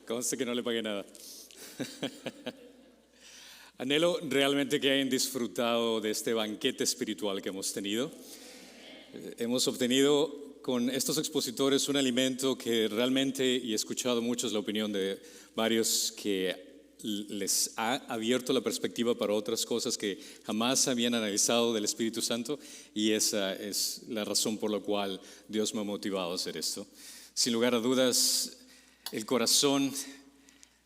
Conste que no le pagué nada. Anhelo realmente que hayan disfrutado de este banquete espiritual que hemos tenido. Hemos obtenido con estos expositores un alimento que realmente, y he escuchado muchos la opinión de varios, que les ha abierto la perspectiva para otras cosas que jamás habían analizado del Espíritu Santo, y esa es la razón por la cual Dios me ha motivado a hacer esto. Sin lugar a dudas, el corazón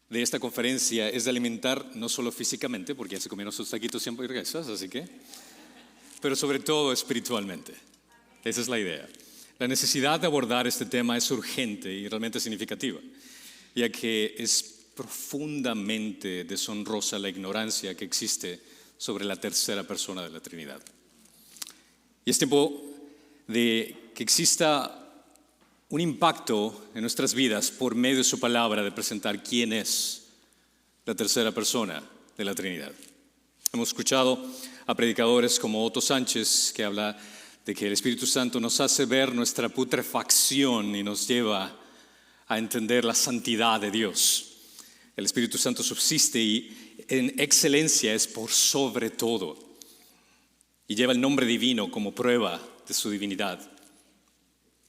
de esta conferencia es de alimentar no solo físicamente, porque ya se comieron sus taquitos y hamburguesas, así que, pero sobre todo espiritualmente. Esa es la idea. La necesidad de abordar este tema es urgente y realmente significativa, ya que es profundamente deshonrosa la ignorancia que existe sobre la tercera persona de la Trinidad. Y es tiempo de que exista un impacto en nuestras vidas por medio de su palabra, de presentar quién es la tercera persona de la Trinidad. Hemos escuchado a predicadores como Otto Sánchez, que habla de que el Espíritu Santo nos hace ver nuestra putrefacción y nos lleva a entender la santidad de Dios. El Espíritu Santo subsiste y en excelencia es por sobre todo, y lleva el nombre divino como prueba de su divinidad.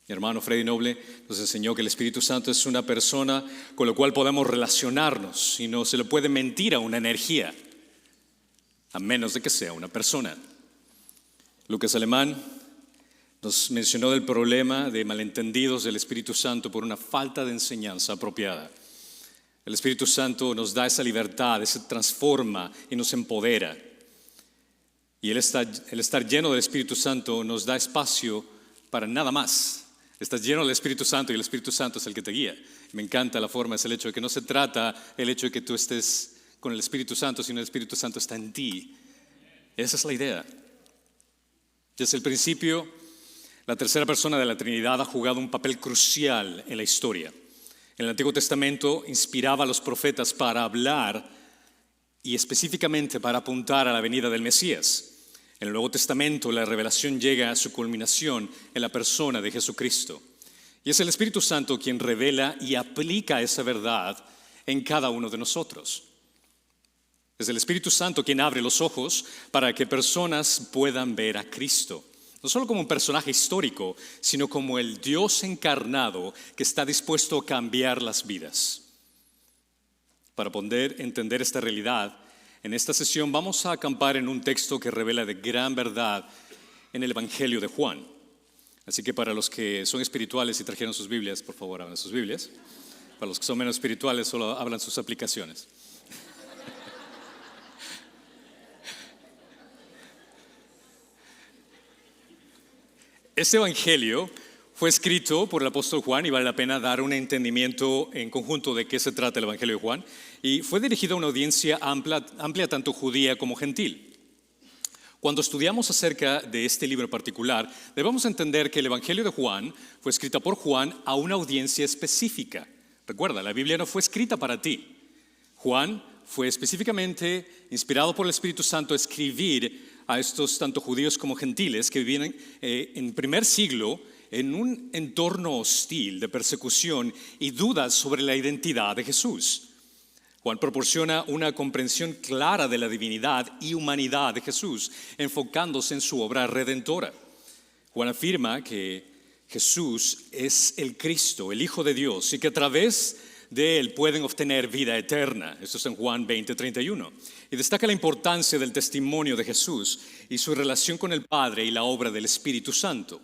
Mi hermano Freddy Noble nos enseñó que el Espíritu Santo es una persona con la cual podemos relacionarnos y no se le puede mentir a una energía, a menos de que sea una persona. Lucas Alemán nos mencionó del problema de malentendidos del Espíritu Santo por una falta de enseñanza apropiada. El Espíritu Santo nos da esa libertad, se transforma y nos empodera. Y el estar lleno del Espíritu Santo nos da espacio para nada más. Estás lleno del Espíritu Santo y el Espíritu Santo es el que te guía. Me encanta la forma, es el hecho de que no se trata el hecho de que tú estés con el Espíritu Santo, sino el Espíritu Santo está en ti. Esa es la idea. Desde el principio, la tercera persona de la Trinidad ha jugado un papel crucial en la historia. En el Antiguo Testamento inspiraba a los profetas para hablar y específicamente para apuntar a la venida del Mesías. En el Nuevo Testamento la revelación llega a su culminación en la persona de Jesucristo. Y es el Espíritu Santo quien revela y aplica esa verdad en cada uno de nosotros. Es el Espíritu Santo quien abre los ojos para que personas puedan ver a Cristo. No solo como un personaje histórico, sino como el Dios encarnado que está dispuesto a cambiar las vidas. Para poder entender esta realidad, en esta sesión vamos a acampar en un texto que revela de gran verdad en el Evangelio de Juan. Así que para los que son espirituales y trajeron sus Biblias, por favor, abran sus Biblias. Para los que son menos espirituales, solo abran sus aplicaciones. Este Evangelio fue escrito por el apóstol Juan y vale la pena dar un entendimiento en conjunto de qué se trata el Evangelio de Juan. Y fue dirigido a una audiencia amplia tanto judía como gentil. Cuando estudiamos acerca de este libro en particular, debemos entender que el Evangelio de Juan fue escrito por Juan a una audiencia específica. Recuerda, la Biblia no fue escrita para ti. Juan fue específicamente inspirado por el Espíritu Santo a escribir a estos tanto judíos como gentiles que vivían en el primer siglo en un entorno hostil de persecución y dudas sobre la identidad de Jesús. Juan proporciona una comprensión clara de la divinidad y humanidad de Jesús, enfocándose en su obra redentora. Juan afirma que Jesús es el Cristo, el Hijo de Dios, y que a través de él pueden obtener vida eterna. Esto es en Juan 20:31. Y destaca la importancia del testimonio de Jesús y su relación con el Padre y la obra del Espíritu Santo.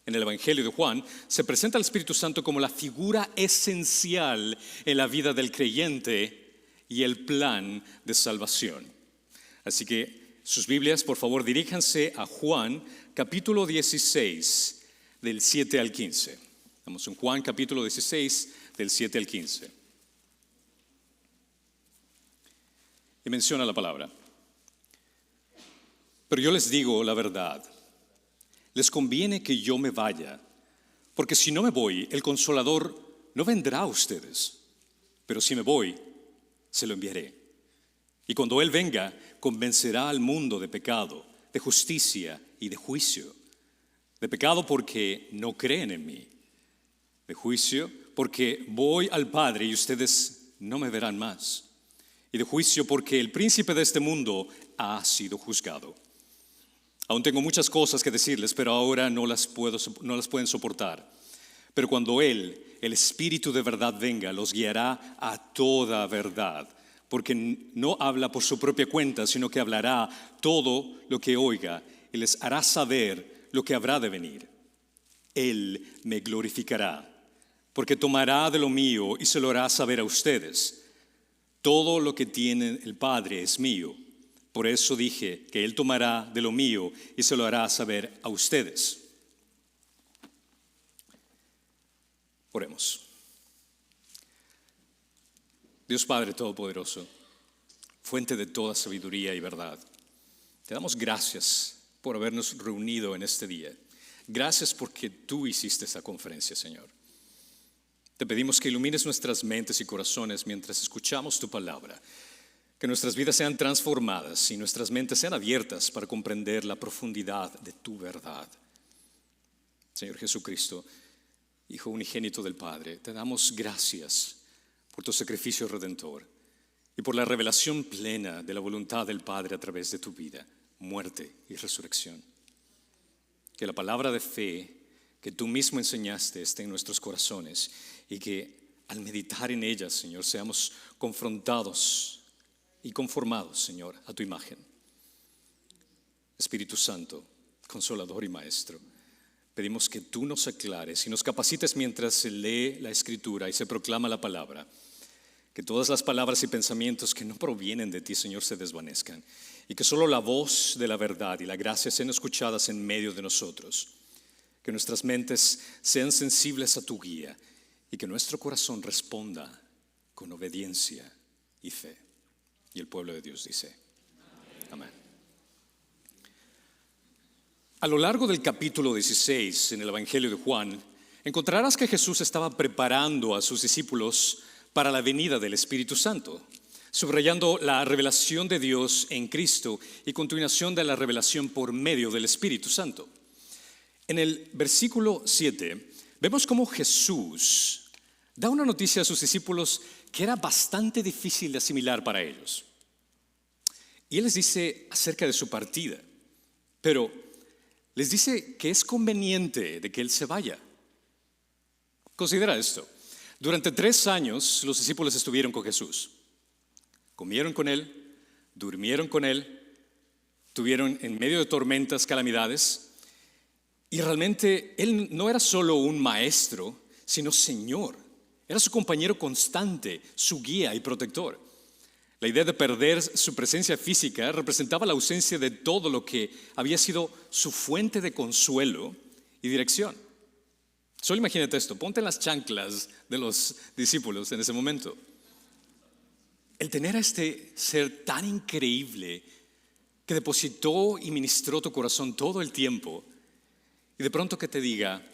En el Evangelio de Juan se presenta al Espíritu Santo como la figura esencial en la vida del creyente y el plan de salvación. Así que sus Biblias, por favor, diríjanse a Juan capítulo 16 del 7 al 15. Estamos en Juan capítulo 16 del 7 al 15. Y menciona la palabra: pero yo les digo la verdad, les conviene que yo me vaya, porque si no me voy, el Consolador no vendrá a ustedes, pero si me voy, se lo enviaré. Y cuando Él venga, convencerá al mundo de pecado, de justicia y de juicio. De pecado porque no creen en mí. de juicio, porque voy al Padre y ustedes no me verán más, y de juicio porque el príncipe de este mundo ha sido juzgado. Aún tengo muchas cosas que decirles, pero ahora no las pueden soportar. Pero cuando Él, el Espíritu de verdad, venga, los guiará a toda verdad, porque no habla por su propia cuenta, sino que hablará todo lo que oiga y les hará saber lo que habrá de venir. Él me glorificará, porque tomará de lo mío y se lo hará saber a ustedes. Todo lo que tiene el Padre es mío. Por eso dije que Él tomará de lo mío y se lo hará saber a ustedes. Oremos. Dios Padre Todopoderoso, fuente de toda sabiduría y verdad, te damos gracias por habernos reunido en este día. Gracias porque tú hiciste esa conferencia, Señor. Te pedimos que ilumines nuestras mentes y corazones mientras escuchamos tu palabra. Que nuestras vidas sean transformadas y nuestras mentes sean abiertas para comprender la profundidad de tu verdad. Señor Jesucristo, Hijo unigénito del Padre, te damos gracias por tu sacrificio redentor y por la revelación plena de la voluntad del Padre a través de tu vida, muerte y resurrección. Que la palabra de fe que tú mismo enseñaste esté en nuestros corazones y que al meditar en ella, Señor, seamos confrontados y conformados, Señor, a tu imagen. Espíritu Santo, Consolador y Maestro, pedimos que tú nos aclares y nos capacites mientras se lee la Escritura y se proclama la palabra. Que todas las palabras y pensamientos que no provienen de ti, Señor, se desvanezcan. Y que solo la voz de la verdad y la gracia sean escuchadas en medio de nosotros. Que nuestras mentes sean sensibles a tu guía y que nuestro corazón responda con obediencia y fe. Y el pueblo de Dios dice, amén. A lo largo del capítulo 16 en el Evangelio de Juan, encontrarás que Jesús estaba preparando a sus discípulos para la venida del Espíritu Santo, subrayando la revelación de Dios en Cristo y continuación de la revelación por medio del Espíritu Santo. En el versículo 7 vemos cómo Jesús da una noticia a sus discípulos que era bastante difícil de asimilar para ellos. Y Él les dice acerca de su partida, pero les dice que es conveniente de que Él se vaya. Considera esto. Durante 3 años los discípulos estuvieron con Jesús. Comieron con Él, durmieron con Él, estuvieron en medio de tormentas, calamidades. Y realmente Él no era solo un maestro, sino Señor. Era su compañero constante, su guía y protector. La idea de perder su presencia física representaba la ausencia de todo lo que había sido su fuente de consuelo y dirección. Solo imagínate esto, ponte en las chanclas de los discípulos en ese momento. El tener a este ser tan increíble que depositó y ministró tu corazón todo el tiempo y de pronto que te diga,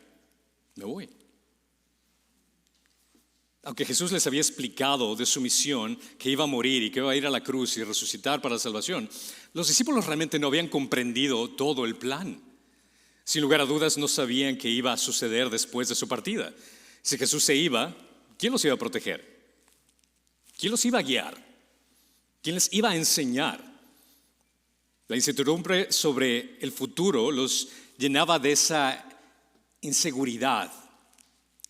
me voy. Aunque Jesús les había explicado de su misión, que iba a morir y que iba a ir a la cruz y resucitar para la salvación, los discípulos realmente no habían comprendido todo el plan. Sin lugar a dudas no sabían qué iba a suceder después de su partida. Si Jesús se iba, ¿quién los iba a proteger? ¿Quién los iba a guiar? ¿Quién les iba a enseñar? La incertidumbre sobre el futuro los llenaba de esa inseguridad.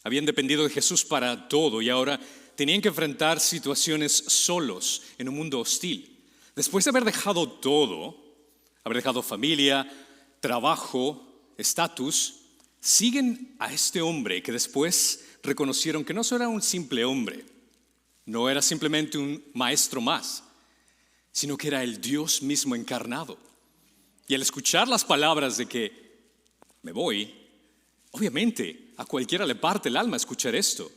Habían dependido de Jesús para todo y ahora tenían que enfrentar situaciones solos en un mundo hostil. Después de haber dejado todo, haber dejado familia, trabajo, estatus, siguen a este hombre que después reconocieron que no solo era un simple hombre, no era simplemente un maestro más, sino que era el Dios mismo encarnado. Y al escuchar las palabras de que me voy, obviamente a cualquiera le parte el alma escuchar esto.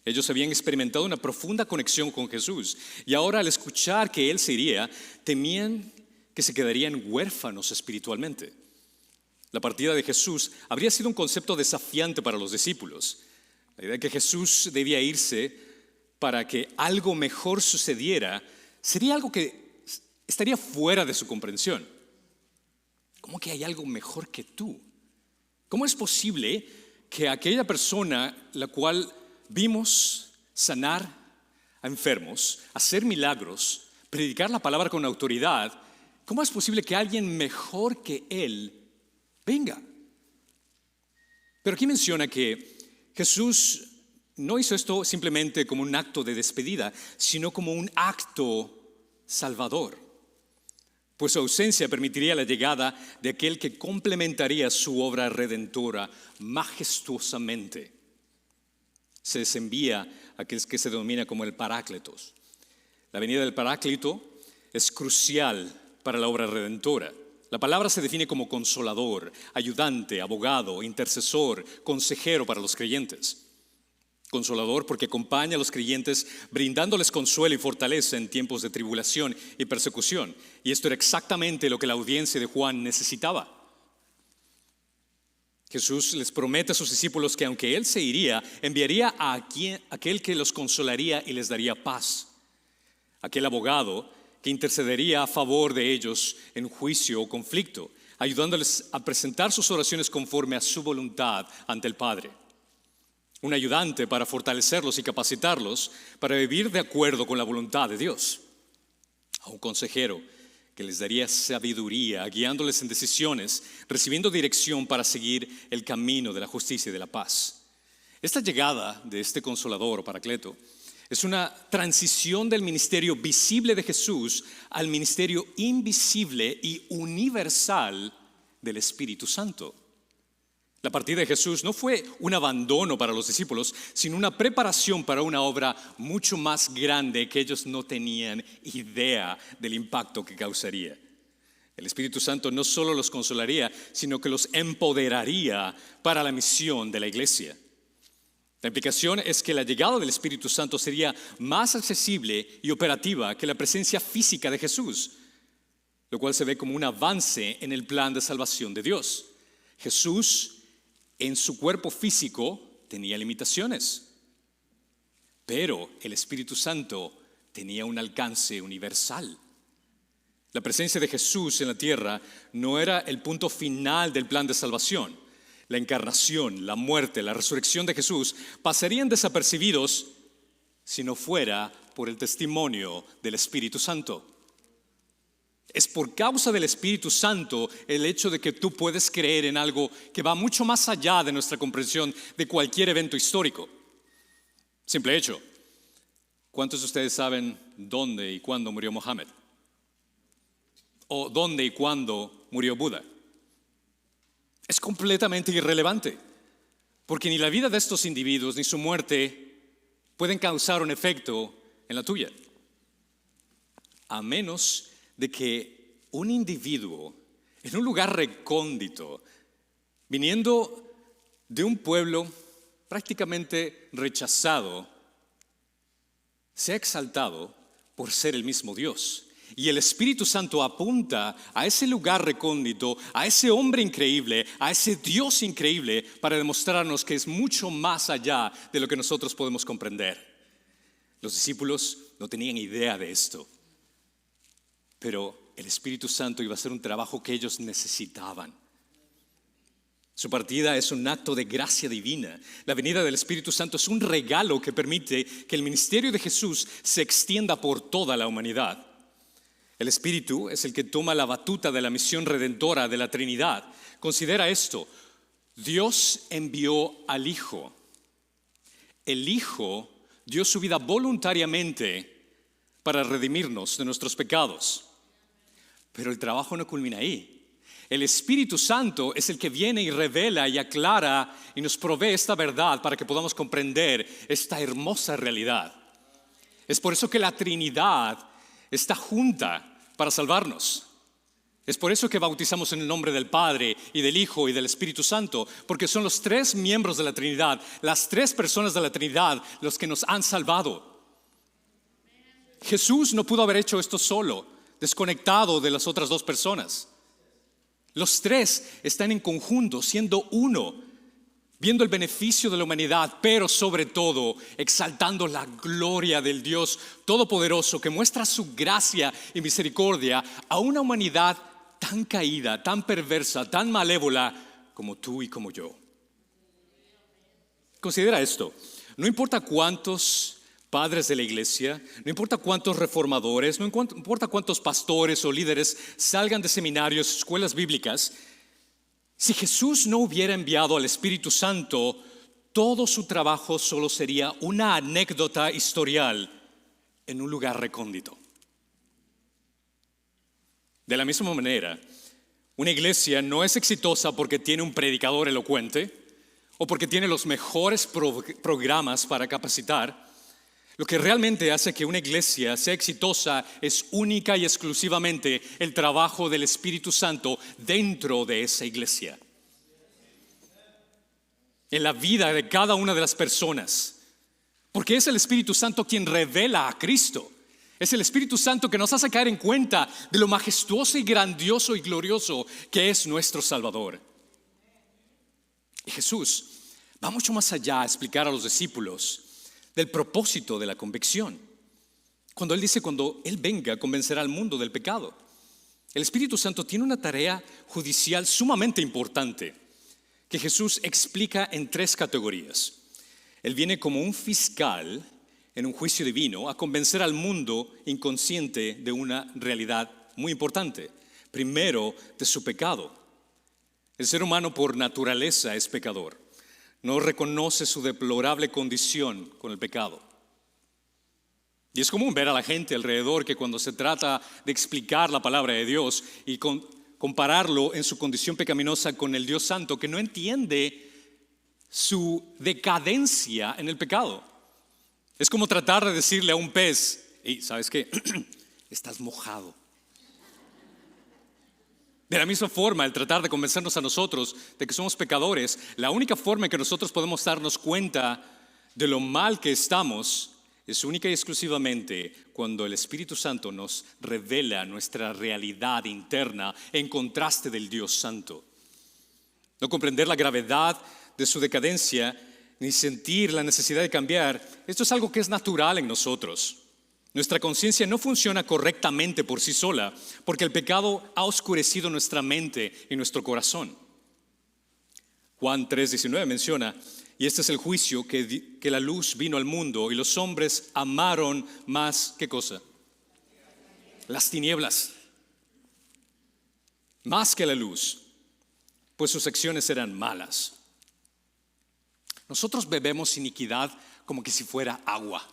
Ellos habían experimentado una profunda conexión con Jesús y ahora al escuchar que Él se iría, temían que se quedarían huérfanos espiritualmente. La partida de Jesús habría sido un concepto desafiante para los discípulos. La idea de que Jesús debía irse para que algo mejor sucediera sería algo que estaría fuera de su comprensión. ¿Cómo que hay algo mejor que tú? ¿Cómo es posible que aquella persona la cual vimos sanar a enfermos, hacer milagros, predicar la palabra con autoridad, ¿cómo es posible que alguien mejor que él venga? Pero aquí menciona que Jesús no hizo esto simplemente como un acto de despedida, sino como un acto salvador, pues su ausencia permitiría la llegada de aquel que complementaría su obra redentora majestuosamente. Se les envía aquel que se denomina como el Paráclitos. La venida del Paráclito es crucial para la obra redentora. La palabra se define como consolador, ayudante, abogado, intercesor, consejero para los creyentes. Consolador porque acompaña a los creyentes brindándoles consuelo y fortaleza en tiempos de tribulación y persecución. Y esto era exactamente lo que la audiencia de Juan necesitaba. Jesús les promete a sus discípulos que aunque Él se iría, enviaría a aquel que los consolaría y les daría paz. Aquel abogado que intercedería a favor de ellos en juicio o conflicto, ayudándoles a presentar sus oraciones conforme a su voluntad ante el Padre. Un ayudante para fortalecerlos y capacitarlos para vivir de acuerdo con la voluntad de Dios. A un consejero que les daría sabiduría, guiándoles en decisiones, recibiendo dirección para seguir el camino de la justicia y de la paz. Esta llegada de este consolador o Paracleto es una transición del ministerio visible de Jesús al ministerio invisible y universal del Espíritu Santo. La partida de Jesús no fue un abandono para los discípulos, sino una preparación para una obra mucho más grande que ellos no tenían idea del impacto que causaría. El Espíritu Santo no solo los consolaría, sino que los empoderaría para la misión de la iglesia. La implicación es que la llegada del Espíritu Santo sería más accesible y operativa que la presencia física de Jesús, lo cual se ve como un avance en el plan de salvación de Dios. Jesús en su cuerpo físico tenía limitaciones, pero el Espíritu Santo tenía un alcance universal. La presencia de Jesús en la tierra no era el punto final del plan de salvación. La encarnación, la muerte, la resurrección de Jesús pasarían desapercibidos si no fuera por el testimonio del Espíritu Santo. Es por causa del Espíritu Santo el hecho de que tú puedes creer en algo que va mucho más allá de nuestra comprensión de cualquier evento histórico. Simple hecho. ¿Cuántos de ustedes saben dónde y cuándo murió Mohammed? ¿O dónde y cuándo murió Buda? Es completamente irrelevante, porque ni la vida de estos individuos ni su muerte pueden causar un efecto en la tuya, a menos de que un individuo en un lugar recóndito, viniendo de un pueblo prácticamente rechazado, sea exaltado por ser el mismo Dios. Y el Espíritu Santo apunta a ese lugar recóndito, a ese hombre increíble, a ese Dios increíble, para demostrarnos que es mucho más allá de lo que nosotros podemos comprender. Los discípulos no tenían idea de esto, pero el Espíritu Santo iba a hacer un trabajo que ellos necesitaban. Su partida es un acto de gracia divina. La venida del Espíritu Santo es un regalo que permite que el ministerio de Jesús se extienda por toda la humanidad. El Espíritu es el que toma la batuta de la misión redentora de la Trinidad. Considera esto: Dios envió al Hijo. El Hijo dio su vida voluntariamente para redimirnos de nuestros pecados. Pero el trabajo no culmina ahí. El Espíritu Santo es el que viene y revela y aclara y nos provee esta verdad para que podamos comprender esta hermosa realidad. Es por eso que la Trinidad está junta para salvarnos. Es por eso que bautizamos en el nombre del Padre y del Hijo y del Espíritu Santo, porque son los tres miembros de la Trinidad, las tres personas de la Trinidad, los que nos han salvado. Jesús no pudo haber hecho esto solo, desconectado de las otras dos personas. Los tres están en conjunto, siendo uno, viendo el beneficio de la humanidad, pero sobre todo exaltando la gloria del Dios Todopoderoso, que muestra su gracia y misericordia a una humanidad tan caída, tan perversa, tan malévola como tú y como yo. Considera esto, no importa cuántos padres de la iglesia, no importa cuántos reformadores, no importa cuántos pastores o líderes salgan de seminarios, escuelas bíblicas, si Jesús no hubiera enviado al Espíritu Santo, todo su trabajo solo sería una anécdota historial en un lugar recóndito. De la misma manera, una iglesia no es exitosa porque tiene un predicador elocuente o porque tiene los mejores programas para capacitar. Lo que realmente hace que una iglesia sea exitosa es única y exclusivamente el trabajo del Espíritu Santo dentro de esa iglesia. En la vida de cada una de las personas. Porque es el Espíritu Santo quien revela a Cristo. Es el Espíritu Santo que nos hace caer en cuenta de lo majestuoso y grandioso y glorioso que es nuestro Salvador. Y Jesús va mucho más allá a explicar a los discípulos del propósito de la convicción. Cuando Él dice, cuando Él venga, convencerá al mundo del pecado. El Espíritu Santo tiene una tarea judicial sumamente importante que Jesús explica en 3 categorías. Él viene como un fiscal en un juicio divino a convencer al mundo inconsciente de una realidad muy importante. Primero, de su pecado. El ser humano por naturaleza es pecador. No reconoce su deplorable condición con el pecado. Y es común ver a la gente alrededor que cuando se trata de explicar la palabra de Dios y compararlo en su condición pecaminosa con el Dios Santo, que no entiende su decadencia en el pecado. Es como tratar de decirle a un pez, hey, ¿sabes qué? Estás mojado. De la misma forma, el tratar de convencernos a nosotros de que somos pecadores, la única forma en que nosotros podemos darnos cuenta de lo mal que estamos es única y exclusivamente cuando el Espíritu Santo nos revela nuestra realidad interna en contraste del Dios Santo. No comprender la gravedad de su decadencia ni sentir la necesidad de cambiar, esto es algo que es natural en nosotros. Nuestra conciencia no funciona correctamente por sí sola porque el pecado ha oscurecido nuestra mente y nuestro corazón. Juan 3:19 menciona, y este es el juicio, que la luz vino al mundo y los hombres amaron más, ¿qué cosa? Las tinieblas. Más que la luz, pues sus acciones eran malas. Nosotros bebemos iniquidad como que si fuera agua.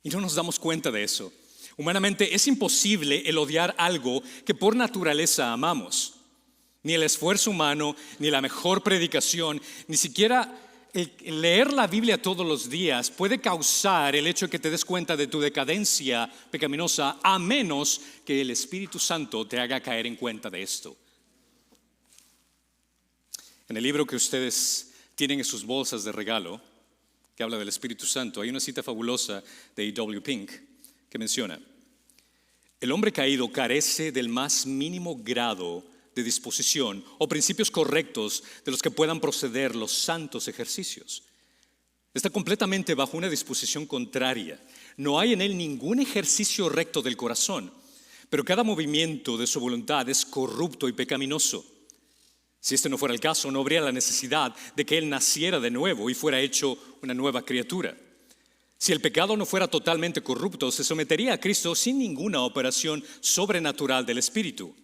Y no nos damos cuenta de eso. Humanamente es imposible el odiar algo que por naturaleza amamos. Ni el esfuerzo humano, ni la mejor predicación, ni siquiera el leer la Biblia todos los días puede causar el hecho de que te des cuenta de tu decadencia pecaminosa, a menos que el Espíritu Santo te haga caer en cuenta de esto. En el libro que ustedes tienen en sus bolsas de regalo, que habla del Espíritu Santo, hay una cita fabulosa de E.W. Pink que menciona: el hombre caído carece del más mínimo grado de disposición o principios correctos de los que puedan proceder los santos ejercicios. Está completamente bajo una disposición contraria. No hay en él ningún ejercicio recto del corazón, pero cada movimiento de su voluntad es corrupto y pecaminoso. Si este no fuera el caso, no habría la necesidad de que él naciera de nuevo y fuera hecho una nueva criatura. Si el pecado no fuera totalmente corrupto, se sometería a Cristo sin ninguna operación sobrenatural del Espíritu.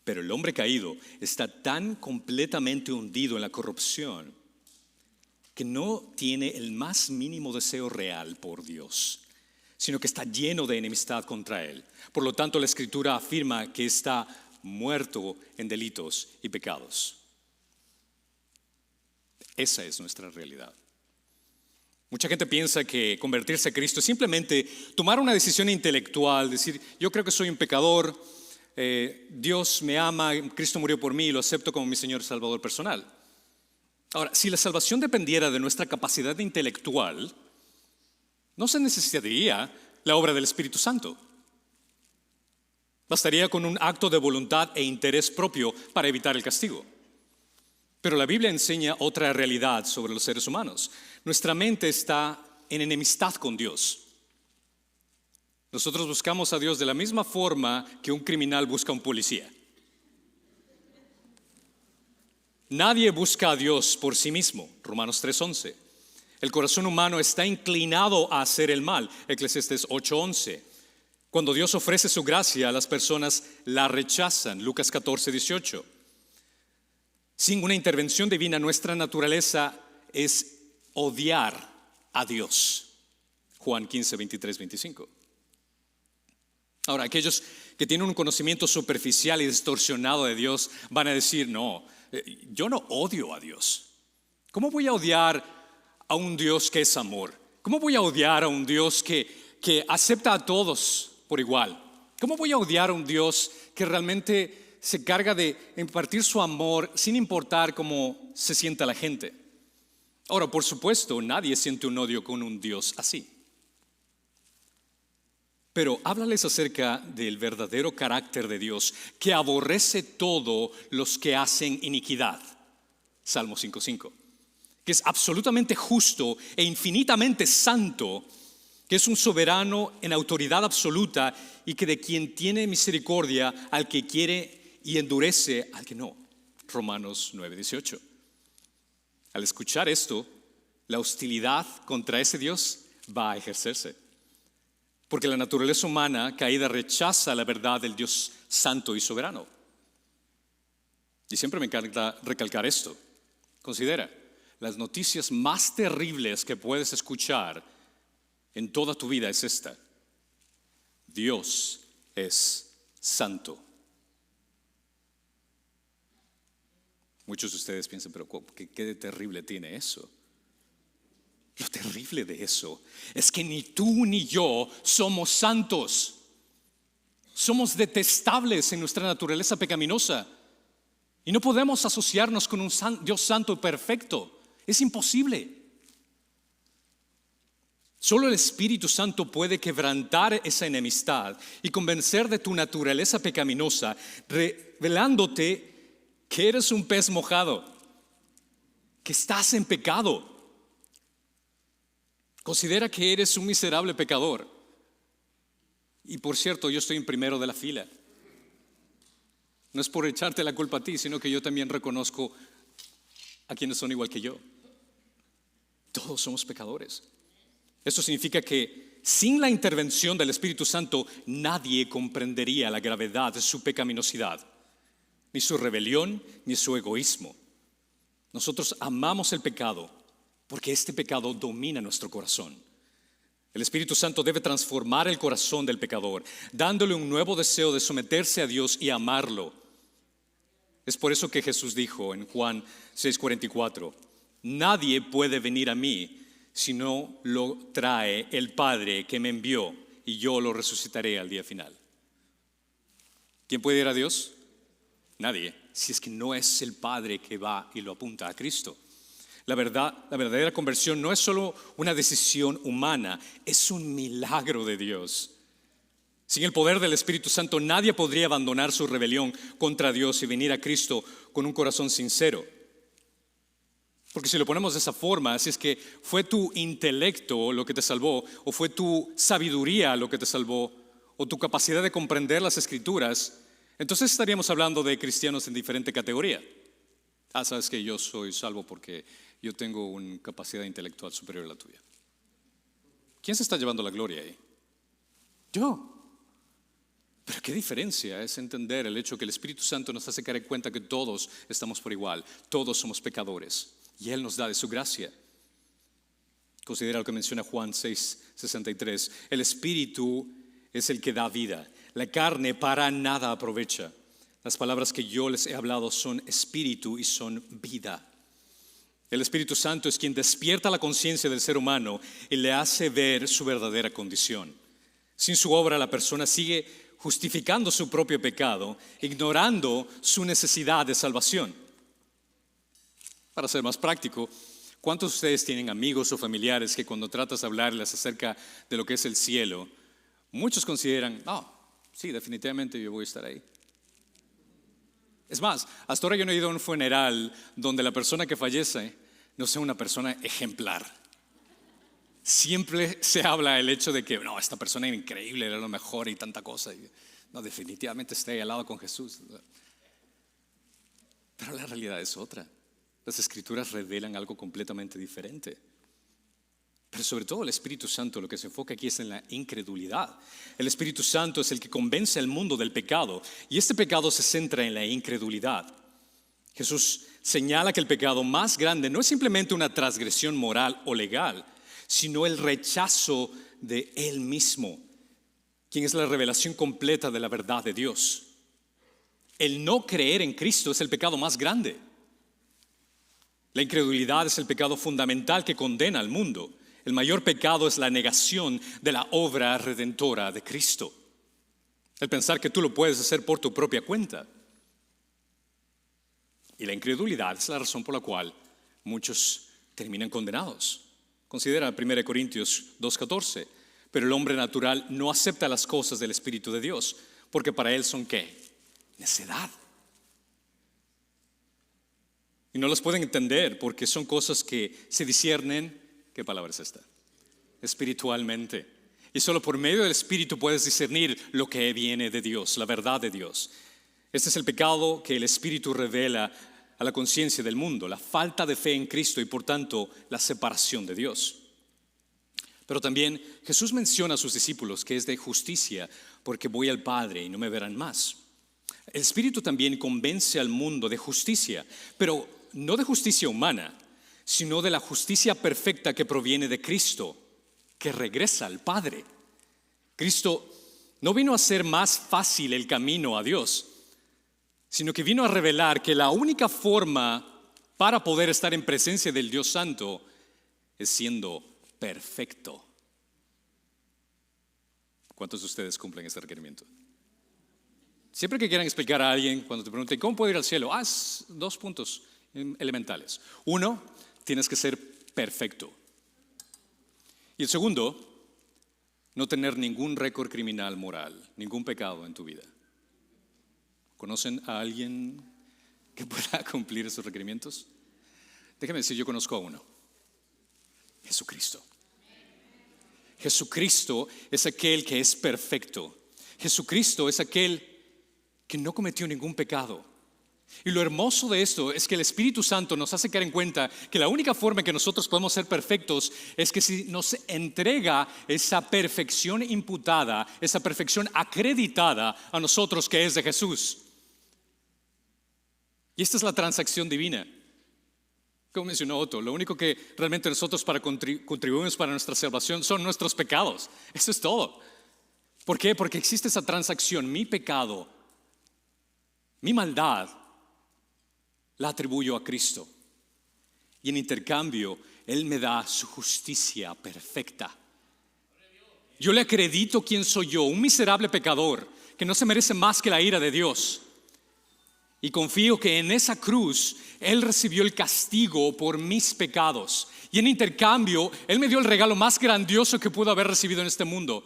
Pero el hombre caído está tan completamente hundido en la corrupción que no tiene el más mínimo deseo real por Dios, sino que está lleno de enemistad contra Él. Por lo tanto, la Escritura afirma que está muerto en delitos y pecados. Esa es nuestra realidad. Mucha gente piensa que convertirse a Cristo es simplemente tomar una decisión intelectual, decir, yo creo que soy un pecador, Dios me ama, Cristo murió por mí y lo acepto como mi Señor y Salvador personal. Ahora, si la salvación dependiera de nuestra capacidad intelectual, no se necesitaría la obra del Espíritu Santo. Bastaría con un acto de voluntad e interés propio para evitar el castigo. Pero la Biblia enseña otra realidad sobre los seres humanos. Nuestra mente está en enemistad con Dios. Nosotros buscamos a Dios de la misma forma que un criminal busca a un policía. Nadie busca a Dios por sí mismo, Romanos 3:11. El corazón humano está inclinado a hacer el mal, Eclesiastés 8:11. Cuando Dios ofrece su gracia, las personas la rechazan, Lucas 14:18. Sin una intervención divina, nuestra naturaleza es odiar a Dios, Juan 15:23-25. Ahora, aquellos que tienen un conocimiento superficial y distorsionado de Dios van a decir, no, yo no odio a Dios. ¿Cómo voy a odiar a un Dios que es amor? ¿Cómo voy a odiar a un Dios que acepta a todos por igual? ¿Cómo voy a odiar a un Dios que realmente se carga de impartir su amor sin importar cómo se sienta la gente? Ahora, por supuesto, nadie siente un odio con un Dios así. Pero háblales acerca del verdadero carácter de Dios, que aborrece todo los que hacen iniquidad. Salmo 5:5. Que es absolutamente justo e infinitamente santo, que es un soberano en autoridad absoluta y que de quien tiene misericordia al que quiere y endurece al que no. Romanos 9:18. Al escuchar esto, la hostilidad contra ese Dios va a ejercerse. Porque la naturaleza humana caída rechaza la verdad del Dios santo y soberano. Y siempre me encanta recalcar esto. Considera, las noticias más terribles que puedes escuchar en toda tu vida es esta: Dios es santo. Muchos de ustedes piensan, pero ¿qué de terrible tiene eso? Lo terrible de eso es que ni tú ni yo somos santos. Somos detestables en nuestra naturaleza pecaminosa y no podemos asociarnos con un Dios santo y perfecto. Es imposible. Solo el Espíritu Santo puede quebrantar esa enemistad y convencer de tu naturaleza pecaminosa, revelándote que eres un pez mojado, que estás en pecado. Considera que eres un miserable pecador. Y por cierto, yo estoy en primero de la fila. No es por echarte la culpa a ti, sino que yo también reconozco a quienes son igual que yo. Todos somos pecadores. Esto significa que sin la intervención del Espíritu Santo, nadie comprendería la gravedad de su pecaminosidad, ni su rebelión, ni su egoísmo. Nosotros amamos el pecado porque este pecado domina nuestro corazón. El Espíritu Santo debe transformar el corazón del pecador, dándole un nuevo deseo de someterse a Dios y amarlo. Es por eso que Jesús dijo en Juan 6:44, nadie puede venir a mí si no lo trae el Padre que me envió, y yo lo resucitaré al día final. ¿Quién puede ir a Dios? Nadie, si es que no es el Padre que va y lo apunta a Cristo. La verdadera conversión no es solo una decisión humana, es un milagro de Dios. Sin el poder del Espíritu Santo, nadie podría abandonar su rebelión contra Dios y venir a Cristo con un corazón sincero. Porque si lo ponemos de esa forma, si es que fue tu intelecto lo que te salvó, o fue tu sabiduría lo que te salvó, o tu capacidad de comprender las Escrituras, entonces estaríamos hablando de cristianos en diferente categoría. Sabes que yo soy salvo porque yo tengo una capacidad intelectual superior a la tuya. ¿Quién se está llevando la gloria ahí? Yo. Pero qué diferencia es entender el hecho que el Espíritu Santo nos hace caer en cuenta que todos estamos por igual, todos somos pecadores y Él nos da de su gracia. Considera lo que menciona Juan 6:63. El Espíritu es el que da vida, la carne para nada aprovecha. Las palabras que yo les he hablado son espíritu y son vida. El Espíritu Santo es quien despierta la conciencia del ser humano y le hace ver su verdadera condición. Sin su obra, la persona sigue justificando su propio pecado, ignorando su necesidad de salvación. Para ser más práctico, ¿cuántos de ustedes tienen amigos o familiares que cuando tratas de hablarles acerca de lo que es el cielo, muchos consideran, sí, definitivamente yo voy a estar ahí? Es más, hasta ahora yo no he ido a un funeral donde la persona que fallece no sea una persona ejemplar. Siempre se habla del hecho de que no, esta persona era increíble, era lo mejor y tanta cosa. No, definitivamente está ahí al lado con Jesús. Pero la realidad es otra. Las Escrituras revelan algo completamente diferente. Pero sobre todo el Espíritu Santo lo que se enfoca aquí es en la incredulidad. El Espíritu Santo es el que convence al mundo del pecado y este pecado se centra en la incredulidad. Jesús señala que el pecado más grande no es simplemente una transgresión moral o legal, sino el rechazo de Él mismo, quien es la revelación completa de la verdad de Dios. El no creer en Cristo es el pecado más grande. La incredulidad es el pecado fundamental que condena al mundo. El mayor pecado es la negación de la obra redentora de Cristo. El pensar que tú lo puedes hacer por tu propia cuenta. Y la incredulidad es la razón por la cual muchos terminan condenados. Considera 1 Corintios 2:14. Pero el hombre natural no acepta las cosas del Espíritu de Dios, porque para él son ¿qué? Necedad. Y no las pueden entender porque son cosas que se disciernen. ¿Qué palabra es esta? Espiritualmente. Y solo por medio del Espíritu puedes discernir lo que viene de Dios, la verdad de Dios. Este es el pecado que el Espíritu revela a la conciencia del mundo, la falta de fe en Cristo y por tanto la separación de Dios. Pero también Jesús menciona a sus discípulos que es de justicia porque voy al Padre y no me verán más. El Espíritu también convence al mundo de justicia, pero no de justicia humana, sino de la justicia perfecta que proviene de Cristo, que regresa al Padre. Cristo no vino a hacer más fácil el camino a Dios, sino que vino a revelar que la única forma para poder estar en presencia del Dios Santo es siendo perfecto. ¿Cuántos de ustedes cumplen este requerimiento? Siempre que quieran explicar a alguien, cuando te pregunten ¿cómo puedo ir al cielo? Haz 2 puntos elementales. 1, tienes que ser perfecto. Y el segundo, no tener ningún récord criminal moral, ningún pecado en tu vida. ¿Conocen a alguien que pueda cumplir esos requerimientos? Déjame decir, yo conozco a uno. Jesucristo. Jesucristo es aquel que es perfecto. Jesucristo es aquel que no cometió ningún pecado. Y lo hermoso de esto es que el Espíritu Santo nos hace caer en cuenta que la única forma en que nosotros podemos ser perfectos es que si nos entrega esa perfección imputada, esa perfección acreditada a nosotros que es de Jesús. Y esta es la transacción divina. Como mencionó Otto, lo único que realmente nosotros contribuimos para nuestra salvación son nuestros pecados. Eso es todo. ¿Por qué? Porque existe esa transacción. Mi pecado, mi maldad, la atribuyo a Cristo. Y en intercambio, Él me da su justicia perfecta. Yo le acredito quién soy yo, un miserable pecador que no se merece más que la ira de Dios. Y confío que en esa cruz Él recibió el castigo por mis pecados. Y en intercambio, Él me dio el regalo más grandioso que pudo haber recibido en este mundo.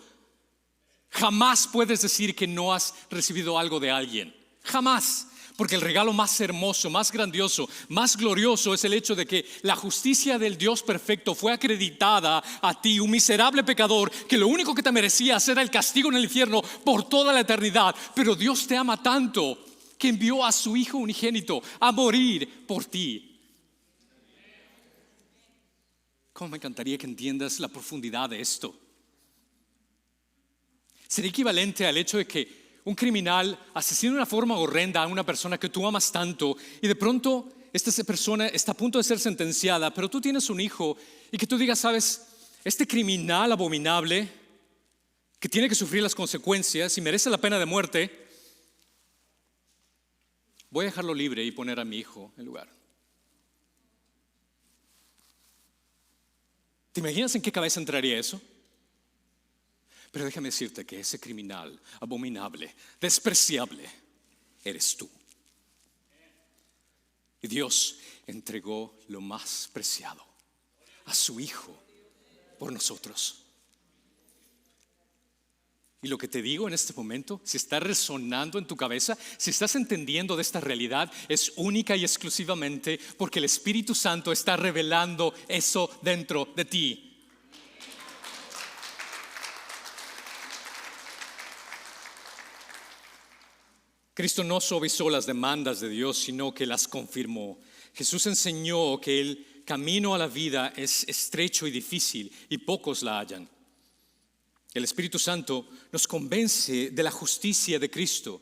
Jamás puedes decir que no has recibido algo de alguien. Jamás. Porque el regalo más hermoso, más grandioso, más glorioso es el hecho de que la justicia del Dios perfecto fue acreditada a ti, un miserable pecador que lo único que te merecías era el castigo en el infierno por toda la eternidad. Pero Dios te ama tanto que envió a su Hijo unigénito a morir por ti. ¿Cómo me encantaría que entiendas la profundidad de esto? Sería equivalente al hecho de que un criminal asesina de una forma horrenda a una persona que tú amas tanto y de pronto esta persona está a punto de ser sentenciada, pero tú tienes un hijo y que tú digas, ¿sabes? Este criminal abominable que tiene que sufrir las consecuencias y merece la pena de muerte, voy a dejarlo libre y poner a mi hijo en lugar. ¿Te imaginas en qué cabeza entraría eso? Pero déjame decirte que ese criminal abominable, despreciable, eres tú. Y Dios entregó lo más preciado, a su Hijo, por nosotros. Y lo que te digo en este momento, si está resonando en tu cabeza, si estás entendiendo de esta realidad, es única y exclusivamente porque el Espíritu Santo está revelando eso dentro de ti. Cristo no suavizó las demandas de Dios, sino que las confirmó. Jesús enseñó que el camino a la vida es estrecho y difícil y pocos la hallan. El Espíritu Santo nos convence de la justicia de Cristo.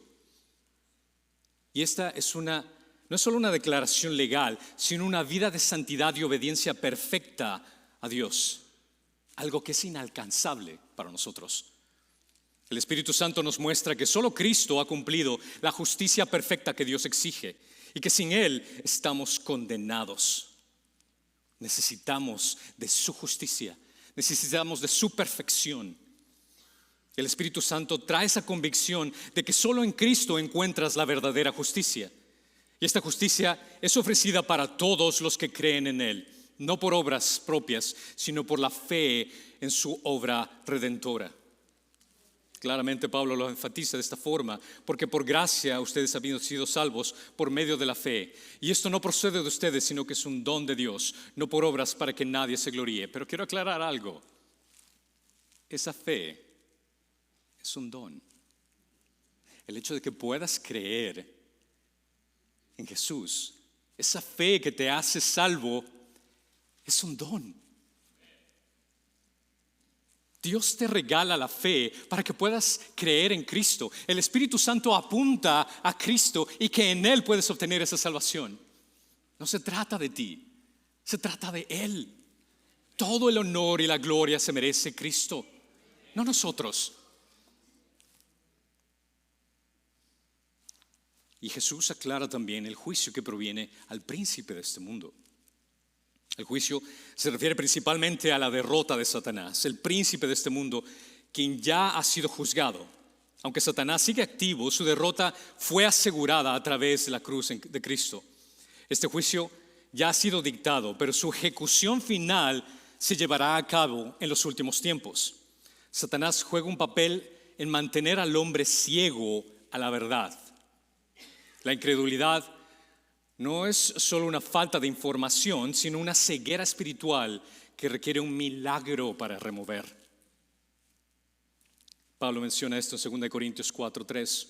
Y esta no es solo una declaración legal, sino una vida de santidad y obediencia perfecta a Dios. Algo que es inalcanzable para nosotros. El Espíritu Santo nos muestra que solo Cristo ha cumplido la justicia perfecta que Dios exige y que sin Él estamos condenados. Necesitamos de su justicia, necesitamos de su perfección. El Espíritu Santo trae esa convicción de que solo en Cristo encuentras la verdadera justicia. Y esta justicia es ofrecida para todos los que creen en Él, no por obras propias, sino por la fe en su obra redentora. Claramente Pablo lo enfatiza de esta forma, porque por gracia ustedes habiendo sido salvos por medio de la fe. Y esto no procede de ustedes, sino que es un don de Dios, no por obras para que nadie se gloríe. Pero quiero aclarar algo. Esa fe es un don. El hecho de que puedas creer en Jesús, esa fe que te hace salvo, es un don. Dios te regala la fe para que puedas creer en Cristo. El Espíritu Santo apunta a Cristo y que en Él puedes obtener esa salvación. No se trata de ti, se trata de Él. Todo el honor y la gloria se merece Cristo, no nosotros. Y Jesús aclara también el juicio que proviene al príncipe de este mundo. El juicio se refiere principalmente a la derrota de Satanás, el príncipe de este mundo, quien ya ha sido juzgado. Aunque Satanás sigue activo, su derrota fue asegurada a través de la cruz de Cristo. Este juicio ya ha sido dictado, pero su ejecución final se llevará a cabo en los últimos tiempos. Satanás juega un papel en mantener al hombre ciego a la verdad. La incredulidad no es solo una falta de información, sino una ceguera espiritual que requiere un milagro para remover. Pablo menciona esto en 2 Corintios 4:3.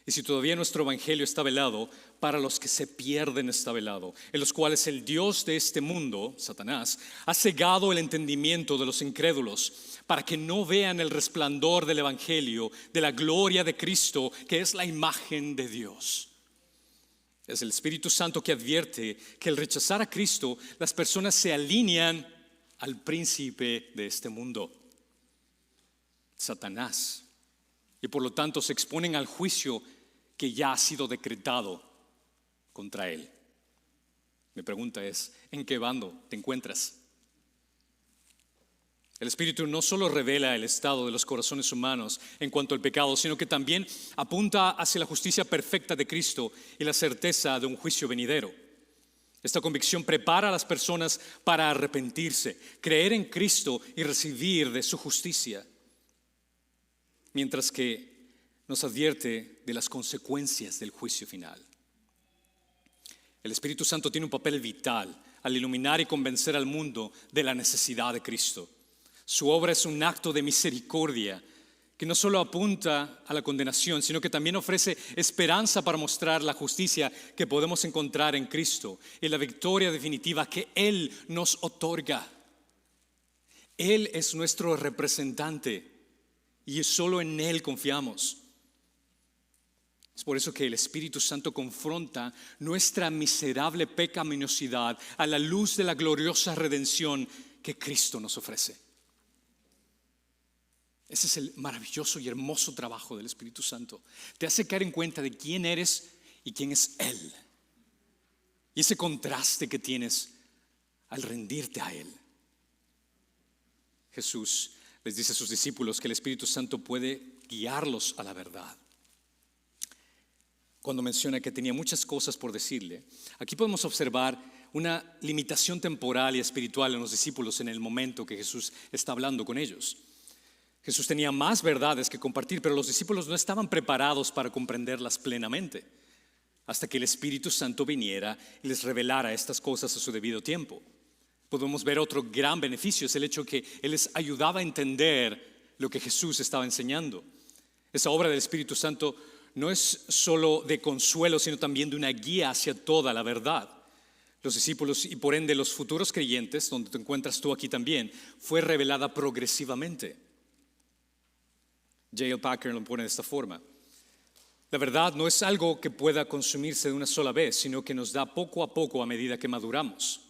Y si todavía nuestro evangelio está velado, para los que se pierden está velado, en los cuales el Dios de este mundo, Satanás, ha cegado el entendimiento de los incrédulos, para que no vean el resplandor del evangelio, de la gloria de Cristo, que es la imagen de Dios. Es el Espíritu Santo que advierte que al rechazar a Cristo, las personas se alinean al príncipe de este mundo, Satanás, y por lo tanto se exponen al juicio que ya ha sido decretado contra él. Mi pregunta es, ¿en qué bando te encuentras? El Espíritu no solo revela el estado de los corazones humanos en cuanto al pecado, sino que también apunta hacia la justicia perfecta de Cristo y la certeza de un juicio venidero. Esta convicción prepara a las personas para arrepentirse, creer en Cristo y recibir de su justicia, mientras que nos advierte de las consecuencias del juicio final. El Espíritu Santo tiene un papel vital al iluminar y convencer al mundo de la necesidad de Cristo. Su obra es un acto de misericordia que no solo apunta a la condenación, sino que también ofrece esperanza para mostrar la justicia que podemos encontrar en Cristo y la victoria definitiva que Él nos otorga. Él es nuestro representante y solo en Él confiamos. Es por eso que el Espíritu Santo confronta nuestra miserable pecaminosidad a la luz de la gloriosa redención que Cristo nos ofrece. Ese es el maravilloso y hermoso trabajo del Espíritu Santo. Te hace caer en cuenta de quién eres y quién es Él. Y ese contraste que tienes al rendirte a Él. Jesús les dice a sus discípulos que el Espíritu Santo puede guiarlos a la verdad. Cuando menciona que tenía muchas cosas por decirle, aquí podemos observar una limitación temporal y espiritual en los discípulos en el momento que Jesús está hablando con ellos. Jesús tenía más verdades que compartir, pero los discípulos no estaban preparados para comprenderlas plenamente, hasta que el Espíritu Santo viniera y les revelara estas cosas a su debido tiempo. Podemos ver otro gran beneficio, es el hecho que Él les ayudaba a entender lo que Jesús estaba enseñando. Esa obra del Espíritu Santo no es solo de consuelo, sino también de una guía hacia toda la verdad. los discípulos y por ende los futuros creyentes, donde te encuentras tú aquí también, fue revelada progresivamente. J.L. Packer lo pone de esta forma: la verdad no es algo que pueda consumirse de una sola vez, sino que nos da poco a poco a medida que maduramos.